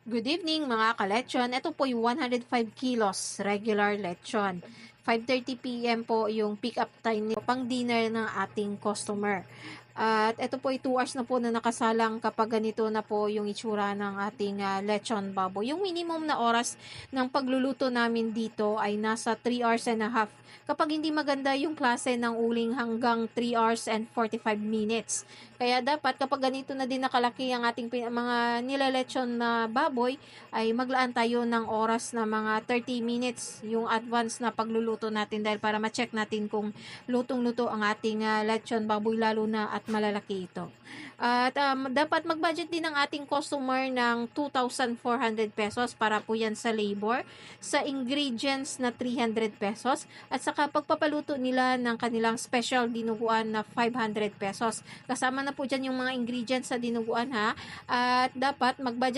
Good evening mga kalechon. Ito po yung 105 kilos regular lechon. 5:30 p.m. po yung pick up time nito pang dinner ng ating customer. At ito po ay 2 hours na po na nakasalang kapag ganito na po yung itsura ng ating lechon baboy. Yung minimum na oras ng pagluluto namin dito ay nasa 3 hours and a half. Kapag hindi maganda yung klase ng uling hanggang 3 hours and 45 minutes. Kaya dapat kapag ganito na din nakalaki ang ating mga nilalechon na baboy, ay maglaan tayo ng oras na mga 30 minutes yung advance na pagluluto natin dahil para ma-check natin kung lutong-luto ang ating lechon baboy lalo na at malalaki ito. At dapat mag-budget din ang ating customer ng 2,400 pesos para po yan sa labor, sa ingredients na 300 pesos at saka pagpapaluto nila ng kanilang special dinuguan na 500 pesos. Kasama na po dyan yung mga ingredients sa dinuguan ha. At dapat mag-budget